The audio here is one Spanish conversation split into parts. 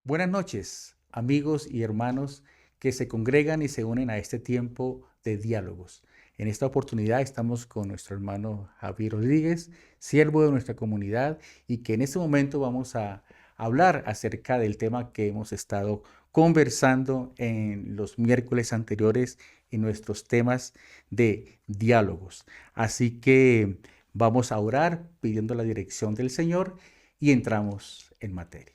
Buenas noches, amigos y hermanos que se congregan y se unen a este tiempo de diálogos. En esta oportunidad estamos con nuestro hermano Javier Rodríguez, siervo de nuestra comunidad, y que en este momento vamos a hablar acerca del tema que hemos estado conversando en los miércoles anteriores en nuestros temas de diálogos. Así que vamos a orar pidiendo la dirección del Señor y entramos en materia.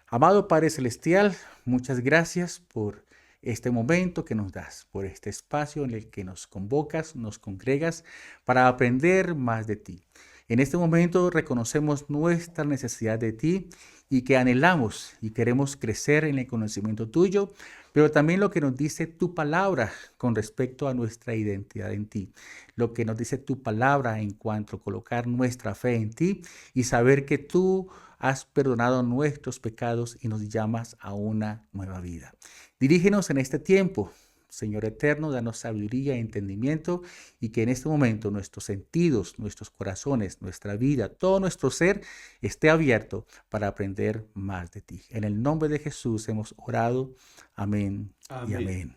Amado Padre Celestial, muchas gracias por este momento que nos das, por este espacio en el que nos convocas, nos congregas para aprender más de ti. En este momento reconocemos nuestra necesidad de ti y que anhelamos y queremos crecer en el conocimiento tuyo, pero también lo que nos dice tu palabra con respecto a nuestra identidad en ti, lo que nos dice tu palabra en cuanto a colocar nuestra fe en ti y saber que tú has perdonado nuestros pecados y nos llamas a una nueva vida. Dirígenos en este tiempo, Señor eterno, danos sabiduría e entendimiento y que en este momento nuestros sentidos, nuestros corazones, nuestra vida, todo nuestro ser esté abierto para aprender más de ti. En el nombre de Jesús hemos orado. Amén y Amén. amén.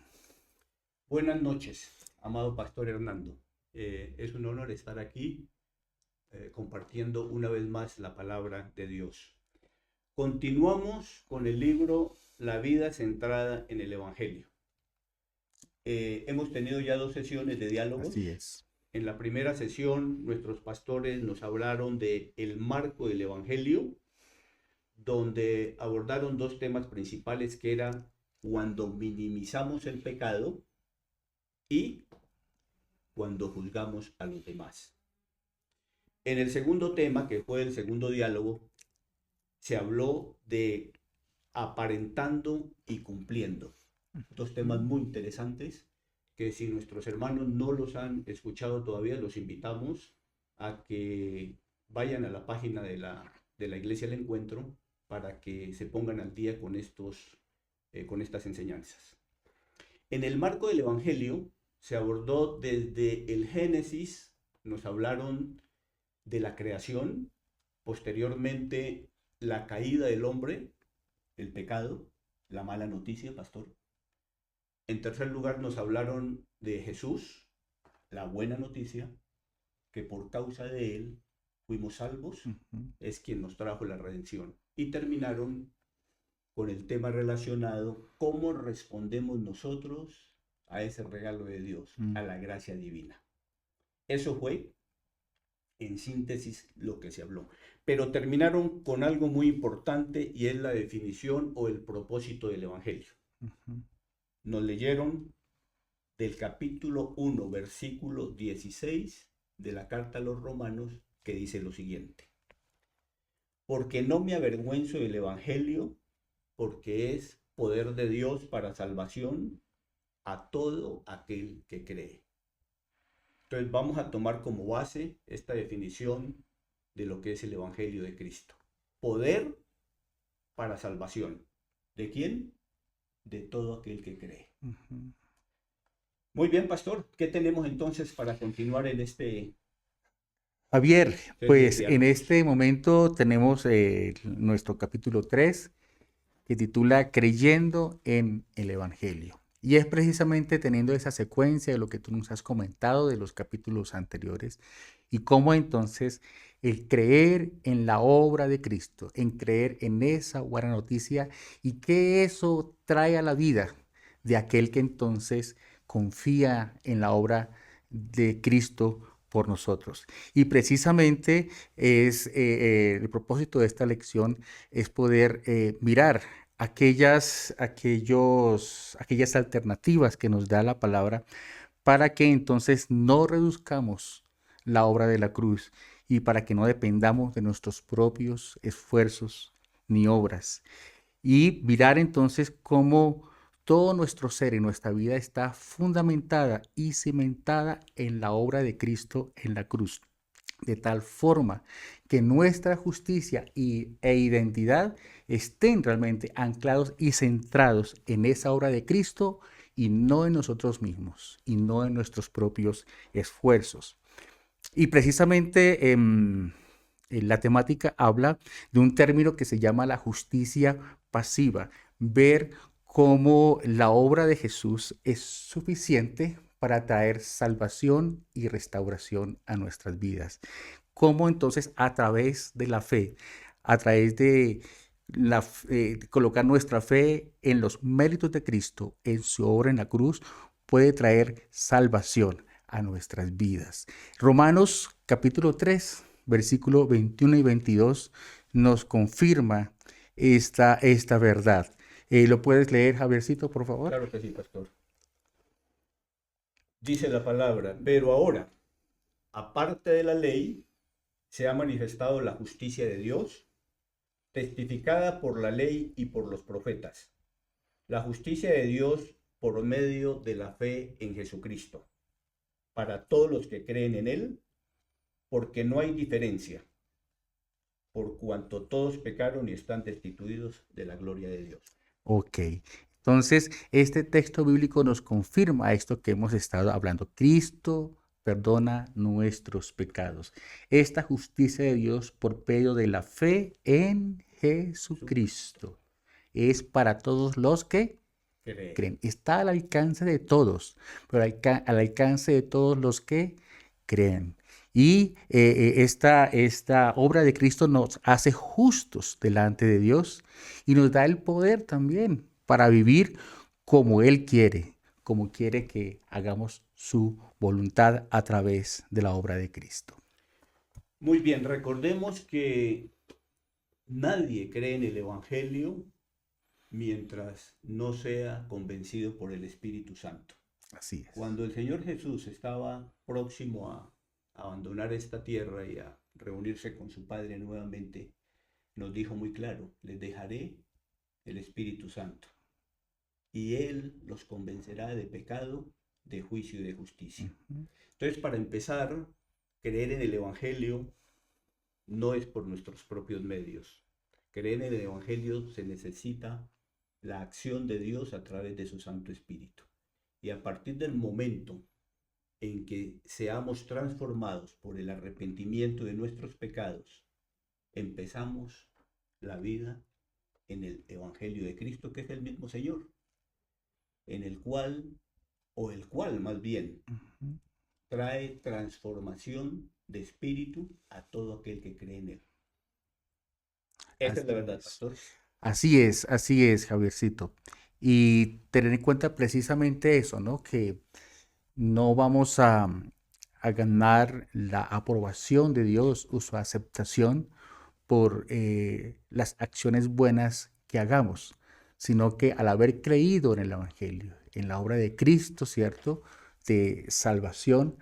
Buenas noches, amado Pastor Hernando. Es un honor estar aquí compartiendo una vez más la palabra de Dios. Continuamos con el libro La vida centrada en el Evangelio. Hemos tenido ya 2 sesiones de Así diálogos. es. En la primera sesión, nuestros pastores nos hablaron de el marco del Evangelio, donde abordaron 2 temas principales que eran cuando minimizamos el pecado y cuando juzgamos a los demás. En el segundo tema, que fue el segundo diálogo, se habló de aparentando y cumpliendo. 2 temas muy interesantes que si nuestros hermanos no los han escuchado todavía, los invitamos a que vayan a la página de la Iglesia del Encuentro para que se pongan al día con estas enseñanzas. En el marco del Evangelio se abordó desde el Génesis, nos hablaron de la creación, posteriormente la caída del hombre, el pecado, la mala noticia, pastor. En tercer lugar nos hablaron de Jesús, la buena noticia, que por causa de él fuimos salvos, es quien nos trajo la redención. Y terminaron con el tema relacionado, cómo respondemos nosotros a ese regalo de Dios, a la gracia divina. Eso fue, en síntesis, lo que se habló. Pero terminaron con algo muy importante y es la definición o el propósito del Evangelio. Nos leyeron del capítulo 1, versículo 16 de la carta a los Romanos, que dice lo siguiente: porque no me avergüenzo del Evangelio, porque es poder de Dios para salvación a todo aquel que cree. Entonces vamos a tomar como base esta definición de lo que es el Evangelio de Cristo. Poder para salvación. ¿De quién? De todo aquel que cree. Muy bien, pastor. ¿Qué tenemos entonces para continuar en este Javier, serie de pues en diálogos? este momento tenemos nuestro capítulo 3 que titula Creyendo en el Evangelio. Y es precisamente teniendo esa secuencia de lo que tú nos has comentado de los capítulos anteriores y cómo entonces el creer en la obra de Cristo, en creer en esa buena noticia y que eso trae a la vida de aquel que entonces confía en la obra de Cristo por nosotros. Y precisamente el propósito de esta lección es poder mirar aquellas alternativas que nos da la palabra para que entonces no reduzcamos la obra de la cruz y para que no dependamos de nuestros propios esfuerzos ni obras. Y mirar entonces cómo todo nuestro ser y nuestra vida está fundamentada y cimentada en la obra de Cristo en la cruz, de tal forma que nuestra justicia e identidad estén realmente anclados y centrados en esa obra de Cristo y no en nosotros mismos y no en nuestros propios esfuerzos. Y precisamente la temática habla de un término que se llama la justicia pasiva. Ver cómo la obra de Jesús es suficiente para traer salvación y restauración a nuestras vidas. Cómo entonces a través de la fe, a través de colocar nuestra fe en los méritos de Cristo, en su obra en la cruz, puede traer salvación a nuestras vidas. Romanos capítulo 3, versículo 21 y 22 nos confirma esta verdad. ¿Lo puedes leer, Javiercito, por favor? Claro que sí, pastor. Dice la palabra, pero ahora, aparte de la ley, se ha manifestado la justicia de Dios, testificada por la ley y por los profetas. La justicia de Dios por medio de la fe en Jesucristo, para todos los que creen en Él, porque no hay diferencia, por cuanto todos pecaron y están destituidos de la gloria de Dios. Ok. Entonces, este texto bíblico nos confirma esto que hemos estado hablando. Cristo perdona nuestros pecados. Esta justicia de Dios por medio de la fe en Jesucristo es para todos los que creen. Está al alcance de todos, pero al alcance de todos los que creen. Y esta obra de Cristo nos hace justos delante de Dios y nos da el poder también para vivir como Él quiere, como quiere que hagamos su voluntad a través de la obra de Cristo. Muy bien, recordemos que nadie cree en el Evangelio mientras no sea convencido por el Espíritu Santo. Así es. Cuando el Señor Jesús estaba próximo a abandonar esta tierra y a reunirse con su Padre nuevamente, nos dijo muy claro, les dejaré el Espíritu Santo y Él los convencerá de pecado, de juicio y de justicia. Entonces, para empezar, creer en el Evangelio no es por nuestros propios medios. Creer en el Evangelio se necesita la acción de Dios a través de su Santo Espíritu. Y a partir del momento en que seamos transformados por el arrepentimiento de nuestros pecados, empezamos la vida en el Evangelio de Cristo, que es el mismo Señor, en el cual más bien, trae transformación de espíritu a todo aquel que cree en Él. Esa es la verdad, pastor. Así es, Javiercito. Y tener en cuenta precisamente eso, ¿no? Que no vamos a ganar la aprobación de Dios o su aceptación por las acciones buenas que hagamos, sino que al haber creído en el Evangelio, en la obra de Cristo, ¿cierto? De salvación,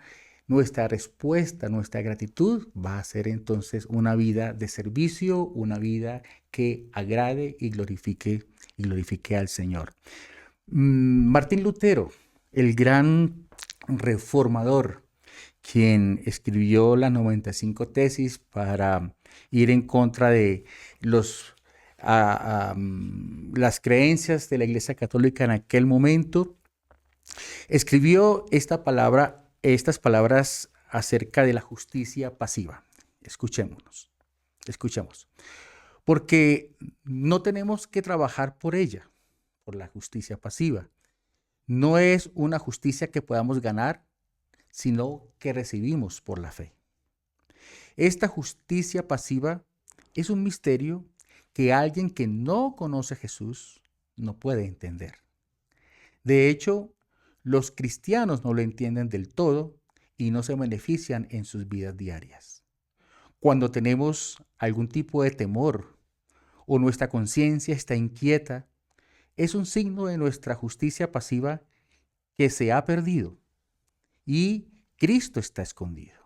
nuestra respuesta, nuestra gratitud va a ser entonces una vida de servicio, una vida que agrade y glorifique al Señor. Martín Lutero, el gran reformador, quien escribió las 95 tesis para ir en contra de las creencias de la Iglesia Católica en aquel momento, escribió estas palabras acerca de la justicia pasiva. Escuchemos. Porque no tenemos que trabajar por ella, por la justicia pasiva. No es una justicia que podamos ganar, sino que recibimos por la fe. Esta justicia pasiva es un misterio que alguien que no conoce a Jesús no puede entender. De hecho, los cristianos no lo entienden del todo y no se benefician en sus vidas diarias. Cuando tenemos algún tipo de temor o nuestra conciencia está inquieta, es un signo de nuestra justicia pasiva que se ha perdido y Cristo está escondido.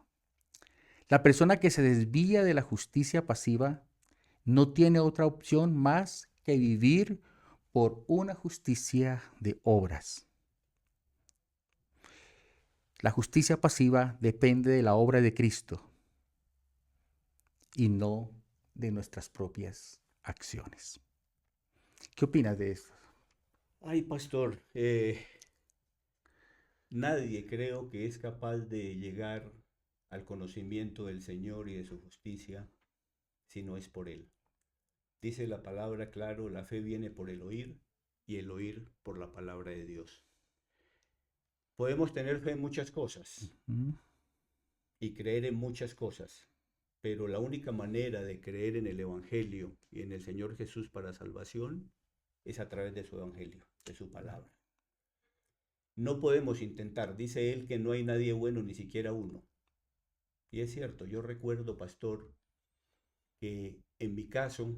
La persona que se desvía de la justicia pasiva no tiene otra opción más que vivir por una justicia de obras. La justicia pasiva depende de la obra de Cristo y no de nuestras propias acciones. ¿Qué opinas de esto? Ay, pastor, nadie creo que es capaz de llegar al conocimiento del Señor y de su justicia sino es por Él. Dice la palabra claro, la fe viene por el oír y el oír por la palabra de Dios. Podemos tener fe en muchas cosas Ujú. y creer en muchas cosas, pero la única manera de creer en el Evangelio y en el Señor Jesús para salvación es a través de su Evangelio, de su palabra. No podemos intentar, dice él, que no hay nadie bueno, ni siquiera uno. Y es cierto, yo recuerdo, pastor, que en mi caso,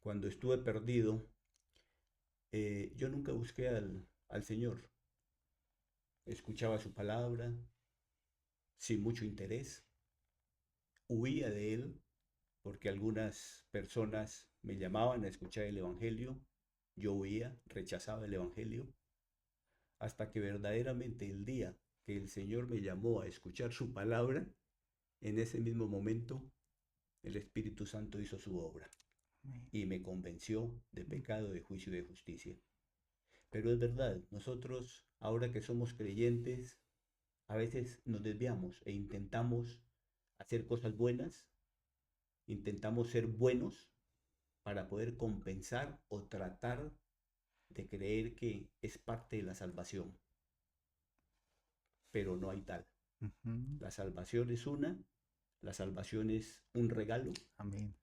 cuando estuve perdido, yo nunca busqué al Señor. Escuchaba su palabra sin mucho interés, huía de él, porque algunas personas me llamaban a escuchar el Evangelio, yo huía, rechazaba el Evangelio, hasta que verdaderamente el día que el Señor me llamó a escuchar su palabra, en ese mismo momento el Espíritu Santo hizo su obra y me convenció de pecado, de juicio y de justicia. Pero es verdad, nosotros ahora que somos creyentes, a veces nos desviamos e intentamos hacer cosas buenas, intentamos ser buenos para poder compensar o tratar de creer que es parte de la salvación. Pero no hay tal. Ujú. La salvación es una, la salvación es un regalo Amén.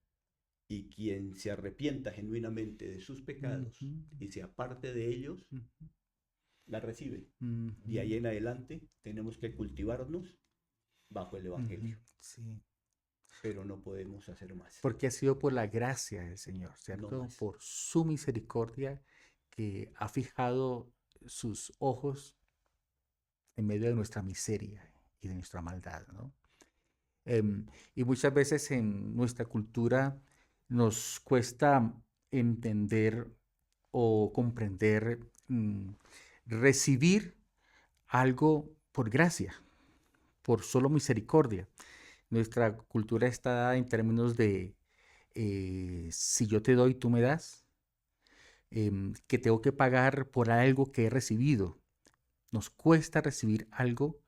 y quien se arrepienta genuinamente de sus pecados Ujú. y se aparte de ellos, Ujú. la recibe. De ahí Ujú. en adelante tenemos que cultivarnos bajo el Ujú. Evangelio, Sí. pero no podemos hacer más, Porque ha sido por la gracia del Señor, no ¿cierto? más. Por su misericordia que ha fijado sus ojos en medio de nuestra miseria y de nuestra maldad, ¿no? Y muchas veces en nuestra cultura nos cuesta entender o comprender, recibir algo por gracia, por solo misericordia. Nuestra cultura está dada en términos de si yo te doy, tú me das, que tengo que pagar por algo que he recibido. Nos cuesta recibir algo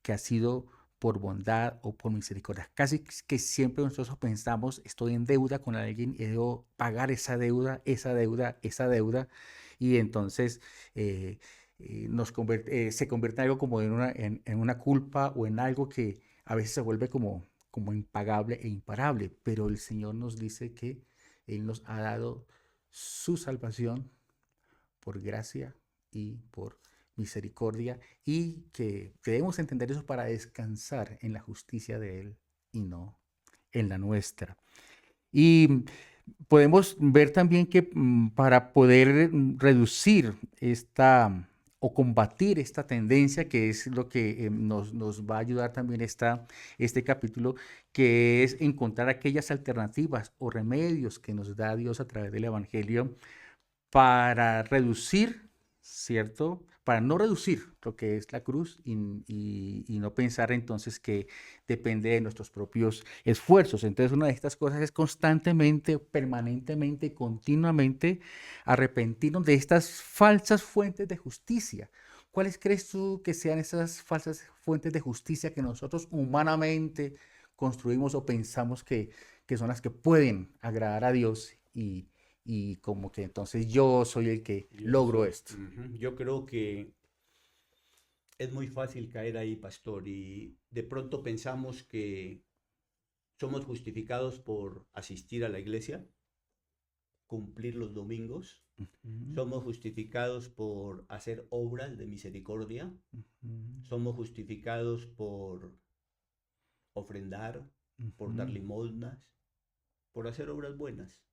que ha sido por bondad o por misericordia. Casi que siempre nosotros pensamos, estoy en deuda con alguien y debo pagar esa deuda, esa deuda, esa deuda. Y entonces se convierte en algo como en una culpa o en algo que a veces se vuelve como impagable e imparable. Pero el Señor nos dice que Él nos ha dado su salvación por gracia y por misericordia y que debemos entender eso para descansar en la justicia de Él y no en la nuestra. Y podemos ver también que para poder reducir o combatir esta tendencia, que es lo que nos va a ayudar también este capítulo, que es encontrar aquellas alternativas o remedios que nos da Dios a través del Evangelio para reducir, ¿cierto? Para no reducir lo que es la cruz y no pensar entonces que depende de nuestros propios esfuerzos. Entonces, una de estas cosas es constantemente, permanentemente, continuamente arrepentirnos de estas falsas fuentes de justicia. ¿Cuáles crees tú que sean esas falsas fuentes de justicia que nosotros humanamente construimos o pensamos que son las que pueden agradar a Dios y como que entonces yo soy el que Yo logro soy. esto? Yo creo que es muy fácil caer ahí, pastor, y de pronto pensamos que somos justificados por asistir a la iglesia, cumplir los domingos, Ujú, somos justificados por hacer obras de misericordia, ujú, somos justificados por ofrendar, por dar ujú, limosnas, por hacer obras buenas.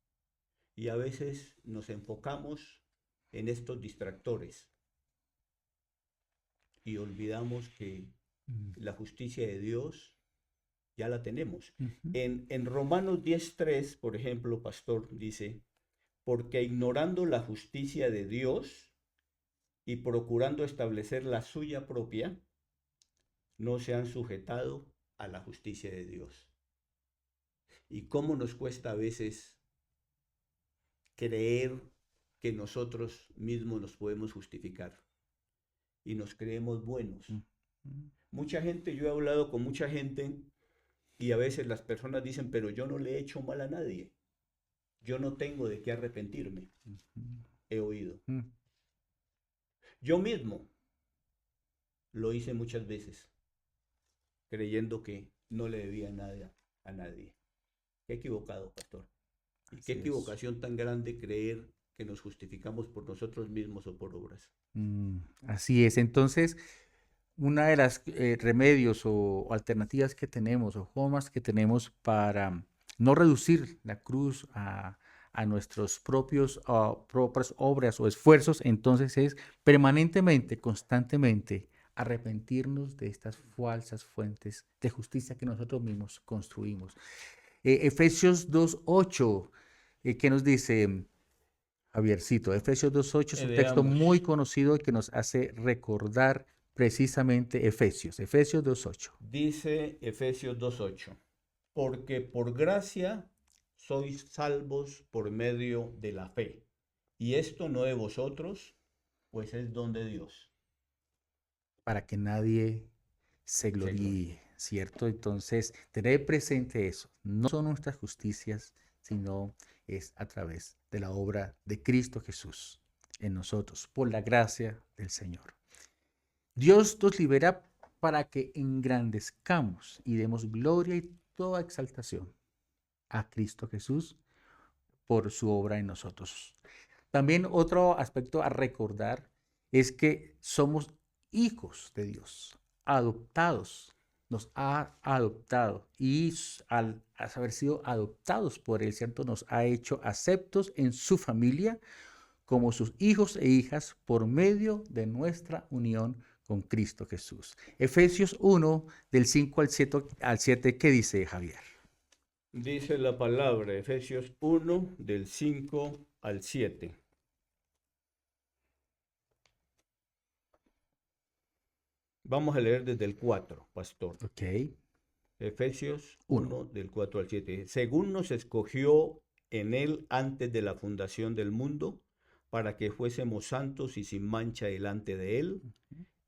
Y a veces nos enfocamos en estos distractores y olvidamos que la justicia de Dios ya la tenemos. ujú, En Romanos 10:3, por ejemplo, pastor, dice, porque ignorando la justicia de Dios y procurando establecer la suya propia, no se han sujetado a la justicia de Dios. ¿Y cómo nos cuesta a veces creer que nosotros mismos nos podemos justificar y nos creemos buenos? ujú, Mucha gente, yo he hablado con mucha gente Y a veces las personas dicen, pero yo no le he hecho mal a nadie. Yo no tengo de qué arrepentirme. He oído. Mm. Yo mismo lo hice muchas veces, creyendo que no le debía nada a nadie. Qué equivocado, pastor. Y qué Así es. equivocación tan grande creer que nos justificamos por nosotros mismos o por obras. Así es. Entonces, una de las remedios o alternativas que tenemos o formas que tenemos para no reducir la cruz a nuestros propias obras o esfuerzos, entonces es permanentemente, constantemente arrepentirnos de estas falsas fuentes de justicia que nosotros mismos construimos. Efesios 2:8, ¿qué nos dice? Javiercito, Efesios 2:8 es un texto muy Veamos. conocido que nos hace recordar precisamente Efesios 2:8. Dice Efesios 2:8, porque por gracia sois salvos por medio de la fe. Y esto no de vosotros, pues es don de Dios. Para que nadie se Se gloria. gloríe, ¿cierto? Entonces, tener presente eso. No son nuestras justicias, sino es a través de la obra de Cristo Jesús en nosotros, por la gracia del Señor. Dios nos libera para que engrandezcamos y demos gloria y toda exaltación a Cristo Jesús por su obra en nosotros. También otro aspecto a recordar es que somos hijos de Dios, adoptados. Nos ha adoptado y al haber sido adoptados por Él, ¿cierto? Nos ha hecho aceptos en su familia como sus hijos e hijas por medio de nuestra unión con Cristo Jesús. Efesios 1, del 5 al 7, ¿qué dice Javier? Dice la palabra, Efesios 1, del 5 al 7. Vamos a leer desde el 4, pastor. Ok, Efesios 1. 1, del 4 al 7. Según nos escogió en él antes de la fundación del mundo, para que fuésemos santos y sin mancha delante de él,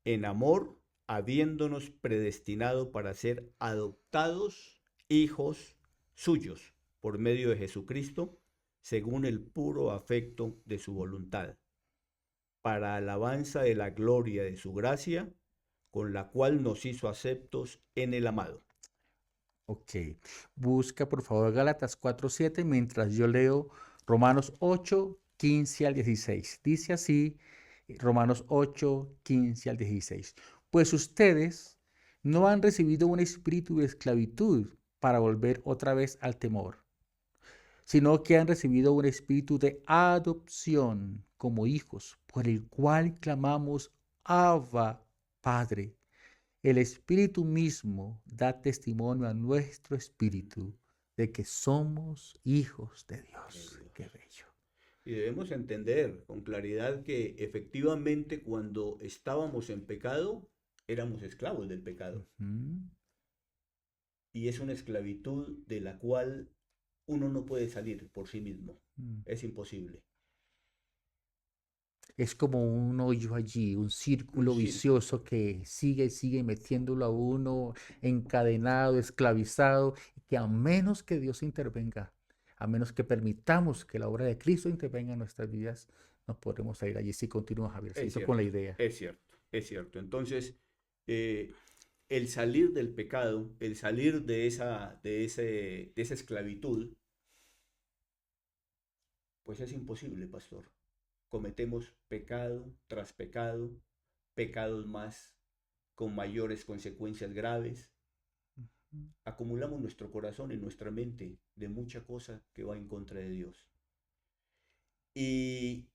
en amor, habiéndonos predestinado para ser adoptados hijos suyos por medio de Jesucristo, según el puro afecto de su voluntad, para alabanza de la gloria de su gracia, con la cual nos hizo aceptos en el amado. Ok. Busca por favor Gálatas 4:7 mientras yo leo Romanos 8:15 al 16. Dice así, Romanos 8:15 al 16. Pues ustedes no han recibido un espíritu de esclavitud para volver otra vez al temor, sino que han recibido un espíritu de adopción como hijos, por el cual clamamos, Abba, Padre. El Espíritu mismo da testimonio a nuestro espíritu de que somos hijos de Dios. Qué bello. Y debemos entender con claridad que efectivamente cuando estábamos en pecado, éramos esclavos del pecado. Ujú. Y es una esclavitud de la cual uno no puede salir por sí mismo. Mm. Es imposible. Es como un hoyo allí, un Un círculo círculo. vicioso que sigue metiéndolo a uno encadenado, esclavizado, y que a menos que Dios intervenga, a menos que permitamos que la obra de Cristo intervenga en nuestras vidas, no podremos salir allí. Si continúa Es Javiercito con la cierto, idea. es cierto, es cierto. Entonces, eh, el salir del pecado, el salir de esa esclavitud, pues es imposible, pastor. Cometemos pecado tras pecado, pecados más con mayores consecuencias graves. Acumulamos nuestro corazón y nuestra mente de mucha cosa que va en contra de Dios. Y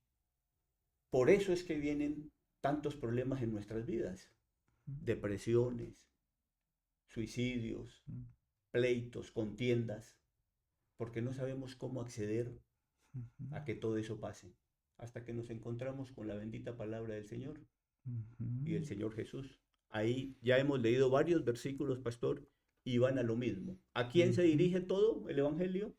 por eso es que vienen tantos problemas en nuestras vidas. Depresiones, suicidios, pleitos, contiendas, porque no sabemos cómo acceder a que todo eso pase, hasta que nos encontramos con la bendita palabra del Señor y el Señor Jesús. Ahí ya hemos leído varios versículos, pastor, y van a lo mismo. ¿A quién se Ujú. dirige todo el Evangelio?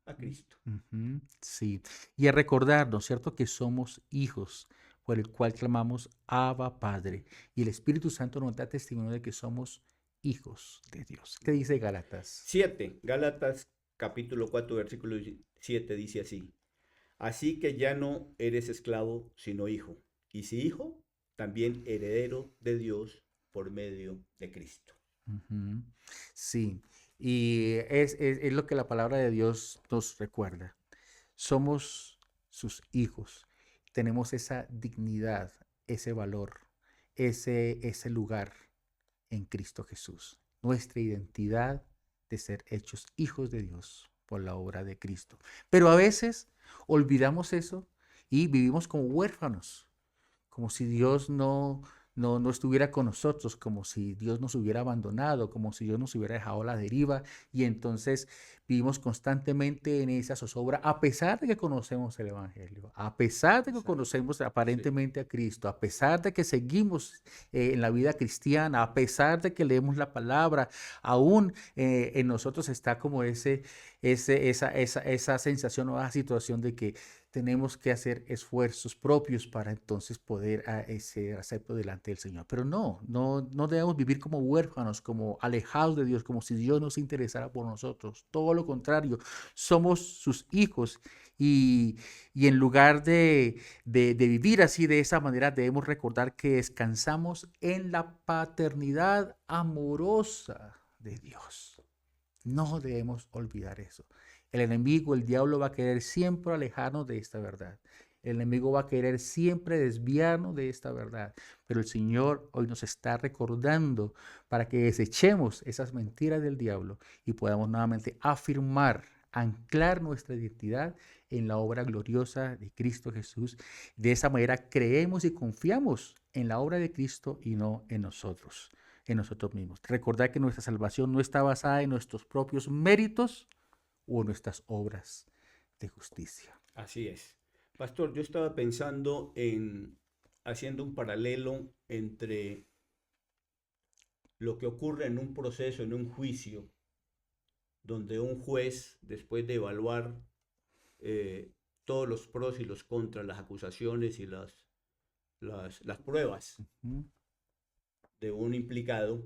A Cristo. Ujú. Sí, y a recordarnos, ¿cierto? Que somos hijos por el cual clamamos Abba Padre. Y el Espíritu Santo nos da testimonio de que somos hijos de Dios. ¿Qué dice Gálatas? 7. Gálatas capítulo 4, versículo 7 dice así. Así que ya no eres esclavo, sino hijo. Y si hijo, también heredero de Dios por medio de Cristo. Ujú. Sí, y es lo que la palabra de Dios nos recuerda. Somos sus hijos. Tenemos esa dignidad, ese valor, ese lugar en Cristo Jesús. Nuestra identidad de ser hechos hijos de Dios por la obra de Cristo. Pero a veces olvidamos eso y vivimos como huérfanos, como si Dios no estuviera con nosotros, como si Dios nos hubiera abandonado, como si Dios nos hubiera dejado a la deriva, y entonces vivimos constantemente en esa zozobra, a pesar de que conocemos el Evangelio, a pesar de que Exacto. conocemos Sí. aparentemente a Cristo, a pesar de que seguimos en la vida cristiana, a pesar de que leemos la palabra, aún en nosotros está como esa sensación o esa situación de que tenemos que hacer esfuerzos propios para entonces poder ser acepto delante del Señor. Pero no debemos vivir como huérfanos, como alejados de Dios, como si Dios no se interesara por nosotros. Todo lo contrario, somos sus hijos y en lugar de vivir así de esa manera, debemos recordar que descansamos en la paternidad amorosa de Dios. No debemos olvidar eso. El enemigo, el diablo, va a querer siempre alejarnos de esta verdad. El enemigo va a querer siempre desviarnos de esta verdad. Pero el Señor hoy nos está recordando para que desechemos esas mentiras del diablo y podamos nuevamente afirmar, anclar nuestra identidad en la obra gloriosa de Cristo Jesús. De esa manera creemos y confiamos en la obra de Cristo y no en nosotros mismos. Recordar que nuestra salvación no está basada en nuestros propios méritos o en nuestras obras de justicia. Así es. Pastor, yo estaba pensando en haciendo un paralelo entre lo que ocurre en un proceso, en un juicio, donde un juez, después de evaluar eh, todos los pros y los contras, las acusaciones y las pruebas ¿Mm? de un implicado,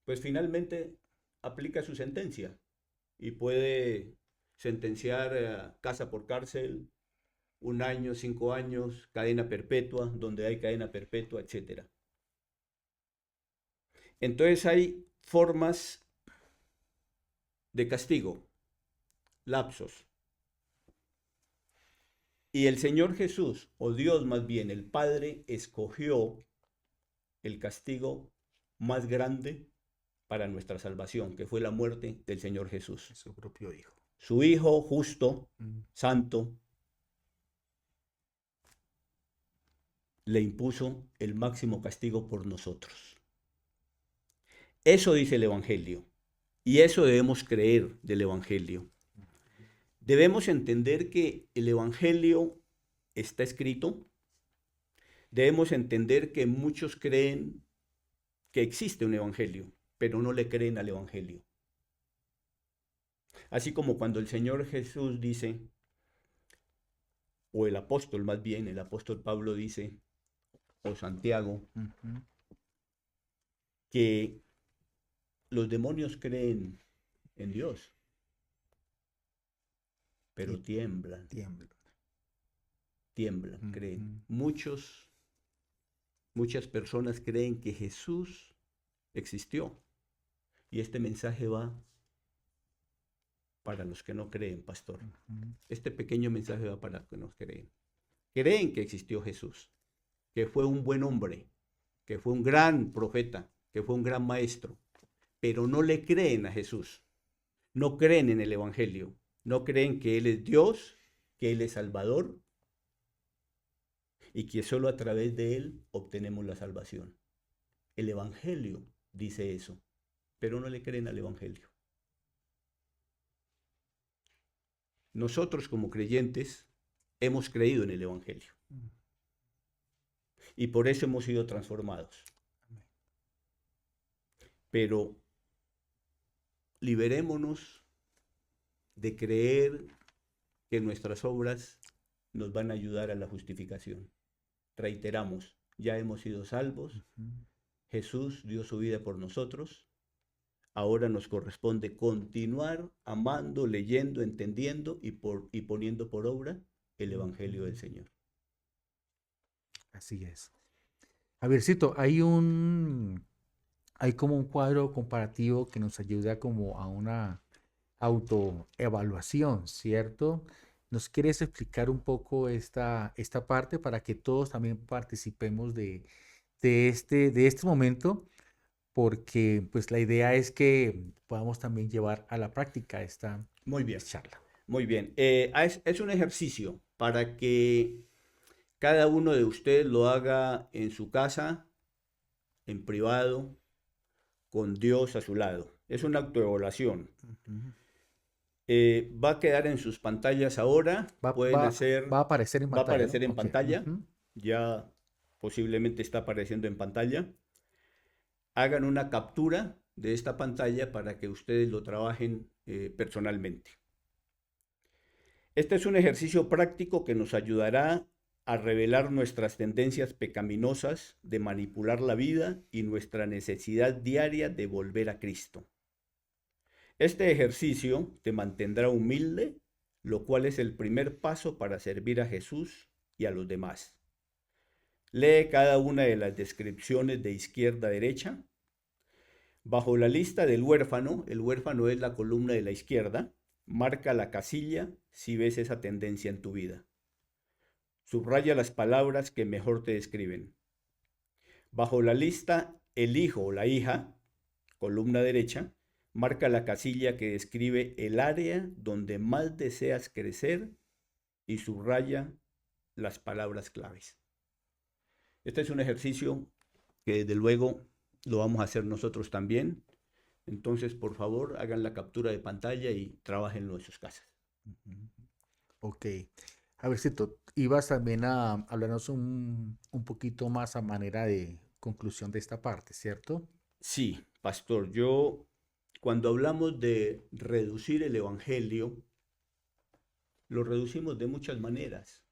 pues finalmente aplica su sentencia y puede sentenciar casa por cárcel, 1 año, 5 años, cadena perpetua, donde hay cadena perpetua, etc. Entonces hay formas de castigo, lapsos. Y el Señor Jesús, o Dios más bien, el Padre, escogió el castigo más grande para nuestra salvación, que fue la muerte del Señor Jesús. Su propio Hijo. Su Hijo justo, Mm. santo, le impuso el máximo castigo por nosotros. Eso dice el Evangelio. Y eso debemos creer del Evangelio. Debemos entender que el Evangelio está escrito. Debemos entender que muchos creen que existe un Evangelio, pero no le creen al Evangelio. Así como cuando el Señor Jesús dice, o el apóstol más bien, el apóstol Pablo dice, o Santiago, Ujú. que los demonios creen en Dios, Y pero tiemblan, tiembla. creen. Ujú. Muchas personas creen que Jesús existió. Y este mensaje va para los que no creen, pastor. Ujú. Este pequeño mensaje va para los que no creen. Creen que existió Jesús, que fue un buen hombre, que fue un gran profeta, que fue un gran maestro, pero no le creen a Jesús. No creen en el Evangelio. No creen que Él es Dios, que Él es Salvador y que solo a través de Él obtenemos la salvación. El Evangelio dice eso, pero no le creen al Evangelio. Nosotros como creyentes hemos creído en el Evangelio Mm. y por eso hemos sido transformados. Amén. Pero liberémonos de creer que nuestras obras nos van a ayudar a la justificación. Reiteramos, ya hemos sido salvos, Ujú. Jesús dio su vida por nosotros. Ahora nos corresponde continuar amando, leyendo, entendiendo y poniendo por obra el Evangelio del Señor. Así es. Javiercito, hay como un cuadro comparativo que nos ayuda como a una autoevaluación, ¿cierto? ¿Nos quieres explicar un poco esta parte para que todos también participemos de este momento? Porque pues la idea es que podamos también llevar a la práctica esta Muy bien, charla. muy bien. Es un ejercicio para que cada uno de ustedes lo haga en su casa, en privado, con Dios a su lado. Es una autoevaluación. Ujú. Va a quedar en sus pantallas ahora. Va, Pueden va, hacer, va a aparecer en va a pantalla, ¿no? aparecer en Ok. pantalla. Ujú. Ya posiblemente está apareciendo en pantalla. Hagan una captura de esta pantalla para que ustedes lo trabajen personalmente. Este es un ejercicio práctico que nos ayudará a revelar nuestras tendencias pecaminosas de manipular la vida y nuestra necesidad diaria de volver a Cristo. Este ejercicio te mantendrá humilde, lo cual es el primer paso para servir a Jesús y a los demás. Lee cada una de las descripciones de izquierda a derecha. Bajo la lista del huérfano, el huérfano es la columna de la izquierda, marca la casilla si ves esa tendencia en tu vida. Subraya las palabras que mejor te describen. Bajo la lista el hijo o la hija, columna derecha, marca la casilla que describe el área donde más deseas crecer y subraya las palabras claves. Este es un ejercicio que desde luego lo vamos a hacer nosotros también. Entonces, por favor, hagan la captura de pantalla y trabajenlo en sus casas. Ujú. Ok. A ver, Cito, ibas también a hablarnos un poquito más a manera de conclusión de esta parte, ¿cierto? Sí, pastor, cuando hablamos de reducir el evangelio, lo reducimos de muchas maneras,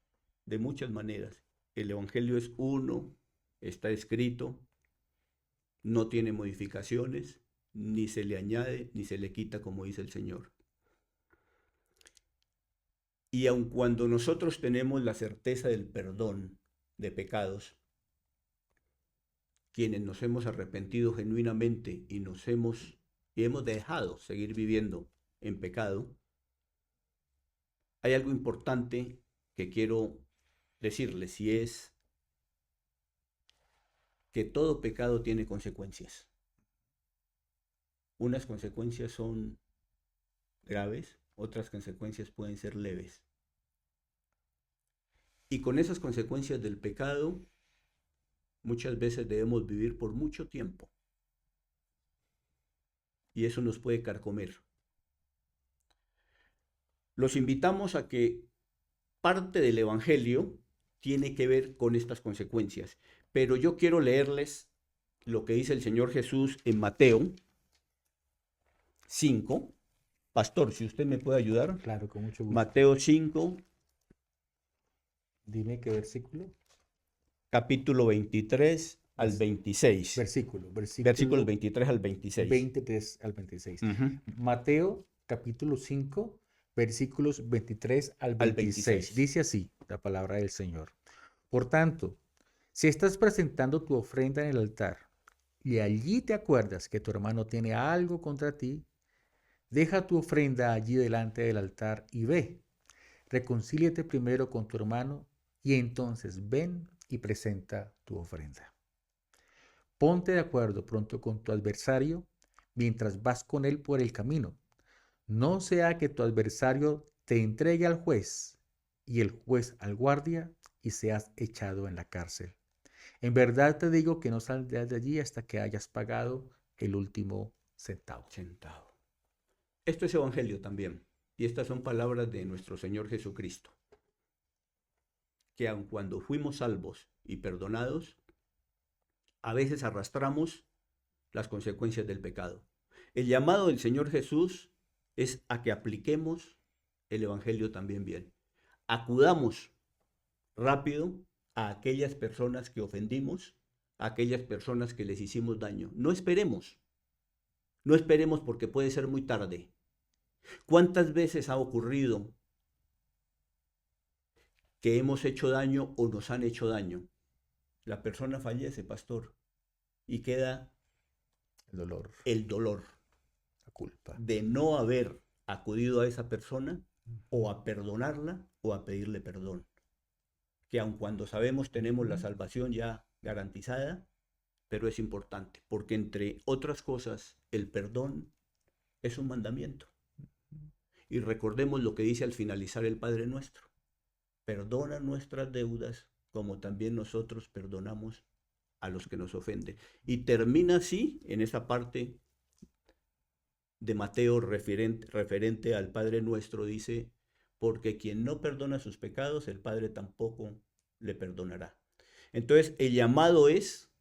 de muchas maneras. El evangelio es uno, está escrito, no tiene modificaciones, ni se le añade ni se le quita, como dice el Señor. Y aun cuando nosotros tenemos la certeza del perdón de pecados, quienes nos hemos arrepentido genuinamente y hemos dejado seguir viviendo en pecado, hay algo importante que quiero decirles, y es que todo pecado tiene consecuencias. Unas consecuencias son graves, otras consecuencias pueden ser leves. Y con esas consecuencias del pecado, muchas veces debemos vivir por mucho tiempo. Y eso nos puede carcomer. Los invitamos a que parte del Evangelio tiene que ver con estas consecuencias. Pero yo quiero leerles lo que dice el Señor Jesús en Mateo 5. Pastor, si usted me puede ayudar. Claro, con mucho gusto. Mateo 5, Dime qué versículo. capítulo 23 al Vers- 26. Versículo, Versículos versículo 23 al 26. 23 al 26. Ujú. Mateo capítulo 5, versículos 23 al Al 26. 26. Dice así la palabra del Señor. Por tanto, si estás presentando tu ofrenda en el altar y allí te acuerdas que tu hermano tiene algo contra ti, deja tu ofrenda allí delante del altar y ve. Reconcíliate primero con tu hermano y entonces ven y presenta tu ofrenda. Ponte de acuerdo pronto con tu adversario mientras vas con él por el camino. No sea que tu adversario te entregue al juez y el juez al guardia y seas echado en la cárcel. En verdad te digo que no saldrás de allí hasta que hayas pagado el último centavo. Centavo. Esto es evangelio también. Y estas son palabras de nuestro Señor Jesucristo. Que aun cuando fuimos salvos y perdonados, a veces arrastramos las consecuencias del pecado. El llamado del Señor Jesús es a que apliquemos el evangelio también bien. Acudamos rápido a aquellas personas que ofendimos a aquellas personas que les hicimos daño. No esperemos. No esperemos porque puede ser muy tarde. ¿Cuántas veces ha ocurrido que hemos hecho daño o nos han hecho daño? La persona fallece, pastor, y queda el dolor la culpa de no haber acudido a esa persona o a perdonarla o a pedirle perdón. Que aun cuando sabemos tenemos la salvación ya garantizada, pero es importante, porque entre otras cosas, el perdón es un mandamiento. Y recordemos lo que dice al finalizar el Padre Nuestro: perdona nuestras deudas como también nosotros perdonamos a los que nos ofenden. Y termina así en esa parte de Mateo referente al Padre Nuestro, dice: porque quien no perdona sus pecados, el Padre tampoco le perdonará. Entonces, el llamado es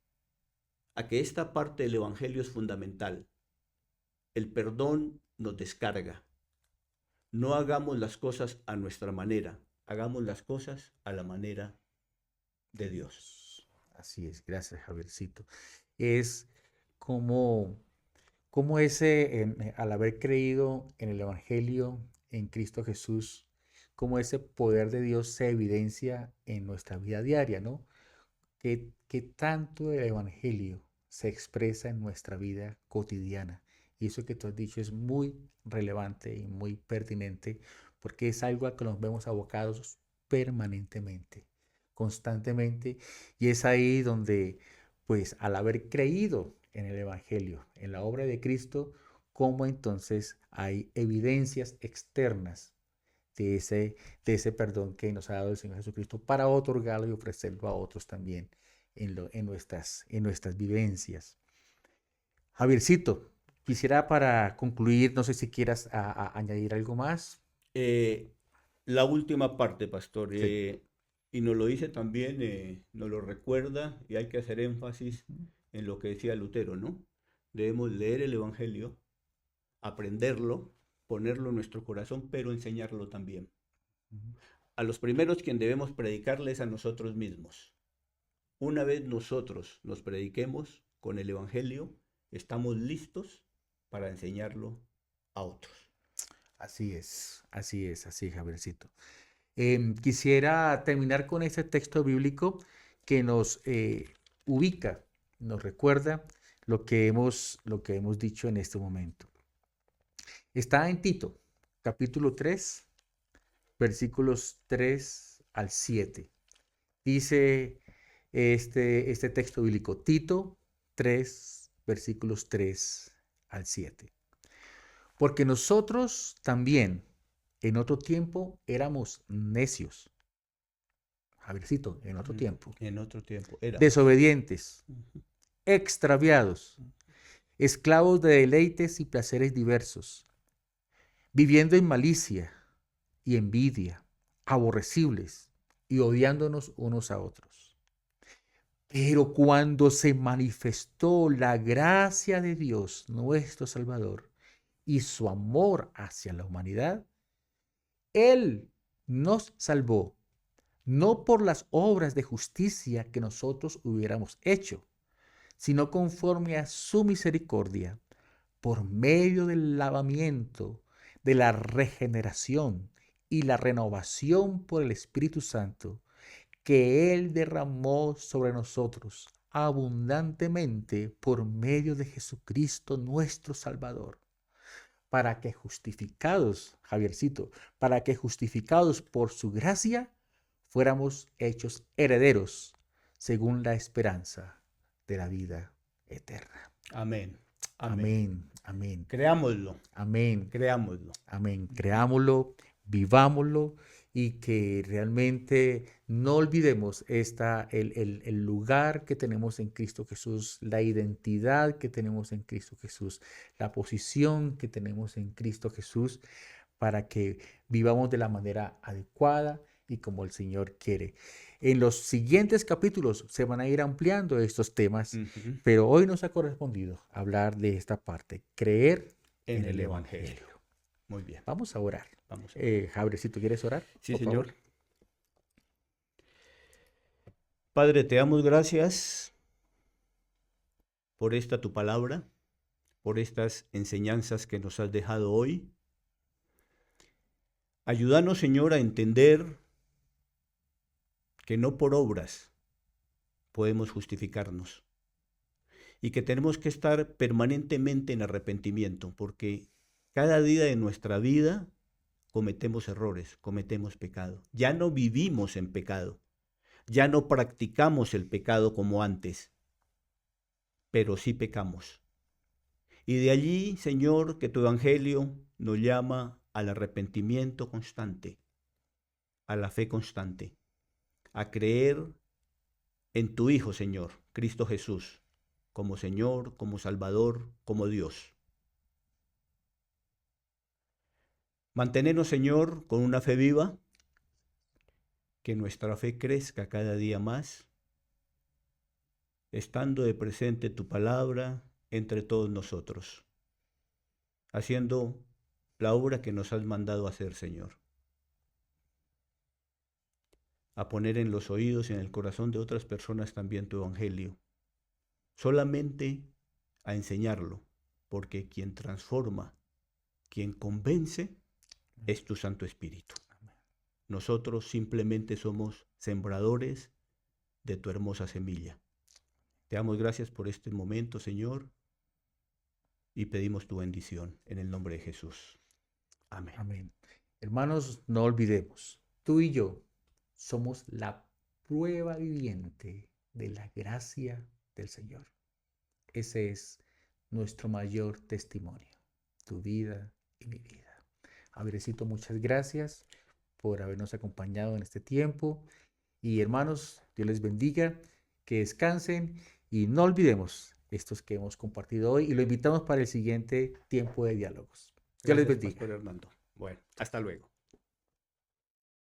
a que esta parte del Evangelio es fundamental. El perdón nos descarga. No hagamos las cosas a nuestra manera, hagamos las cosas a la manera de Dios. Así es, gracias Javiercito. Es como, como al haber creído en el Evangelio, en Cristo Jesús, como ese poder de Dios se evidencia en nuestra vida diaria, ¿no? Que tanto el Evangelio se expresa en nuestra vida cotidiana. Y eso que tú has dicho es muy relevante y muy pertinente porque es algo a que nos vemos abocados permanentemente, constantemente. Y es ahí donde, pues, al haber creído en el Evangelio, en la obra de Cristo, cómo entonces hay evidencias externas de ese perdón que nos ha dado el Señor Jesucristo para otorgarlo y ofrecerlo a otros también en nuestras vivencias. Javiercito, quisiera para concluir, no sé si quieras añadir algo más. La última parte, pastor, Sí. y nos lo dice también, nos lo recuerda, y hay que hacer énfasis en lo que decía Lutero, ¿no? Debemos leer el Evangelio, aprenderlo, ponerlo en nuestro corazón, pero enseñarlo también. A los primeros quien debemos predicarles a nosotros mismos. Una vez nosotros nos prediquemos con el Evangelio, estamos listos para enseñarlo a otros. Así es, así, Javiercito. Quisiera terminar con este texto bíblico que nos ubica, nos recuerda lo que hemos dicho en este momento. Está en Tito, capítulo 3, versículos 3 al 7. Dice este texto bíblico, Tito 3, versículos 3 al 7. Porque nosotros también en otro tiempo éramos necios. Javiercito, en otro tiempo. En otro tiempo éramos Desobedientes, extraviados, esclavos de deleites y placeres diversos, viviendo en malicia y envidia, aborrecibles y odiándonos unos a otros. Pero cuando se manifestó la gracia de Dios, nuestro Salvador, y su amor hacia la humanidad, Él nos salvó, no por las obras de justicia que nosotros hubiéramos hecho, sino conforme a su misericordia, por medio del lavamiento, de la regeneración y la renovación por el Espíritu Santo, que Él derramó sobre nosotros abundantemente por medio de Jesucristo nuestro Salvador, para que justificados, Javiercito, para que justificados por su gracia, fuéramos hechos herederos según la esperanza de la vida eterna. Amén. Amén. Amén. Creámoslo. Amén. Creámoslo. Amén. Creámoslo, vivámoslo y que realmente no olvidemos el lugar que tenemos en Cristo Jesús, la identidad que tenemos en Cristo Jesús, la posición que tenemos en Cristo Jesús, para que vivamos de la manera adecuada y como el Señor quiere. En los siguientes capítulos se van a ir ampliando estos temas, pero hoy nos ha correspondido hablar de esta parte, creer en el Evangelio. Muy bien. Vamos a orar. Vamos a orar. Javiercito, ¿quieres orar? Sí, por señor. favor? Padre, te damos gracias por esta tu palabra, por estas enseñanzas que nos has dejado hoy. Ayúdanos, Señor, a entender que no por obras podemos justificarnos y que tenemos que estar permanentemente en arrepentimiento, porque cada día de nuestra vida cometemos errores, cometemos pecado. Ya no vivimos en pecado, ya no practicamos el pecado como antes, pero sí pecamos. Y de allí, Señor, que tu Evangelio nos llama al arrepentimiento constante, a la fe constante, a creer en tu Hijo, Señor, Cristo Jesús, como Señor, como Salvador, como Dios. Mantenernos, Señor, con una fe viva, que nuestra fe crezca cada día más, estando de presente tu palabra entre todos nosotros, haciendo la obra que nos has mandado hacer, Señor. A poner en los oídos y en el corazón de otras personas también tu Evangelio. Solamente a enseñarlo, porque quien transforma, quien convence, es tu Santo Espíritu. Nosotros simplemente somos sembradores de tu hermosa semilla. Te damos gracias por este momento, Señor, y pedimos tu bendición en el nombre de Jesús. Amén. Amén. Hermanos, no olvidemos, tú y yo somos la prueba viviente de la gracia del Señor. Ese es nuestro mayor testimonio, tu vida y mi vida. Javiercito, muchas gracias por habernos acompañado en este tiempo. Y hermanos, Dios les bendiga, que descansen y no olvidemos estos que hemos compartido hoy y lo invitamos para el siguiente tiempo de diálogos. Dios les Gracias, bendiga. Pastor Hernando. Bueno, hasta luego.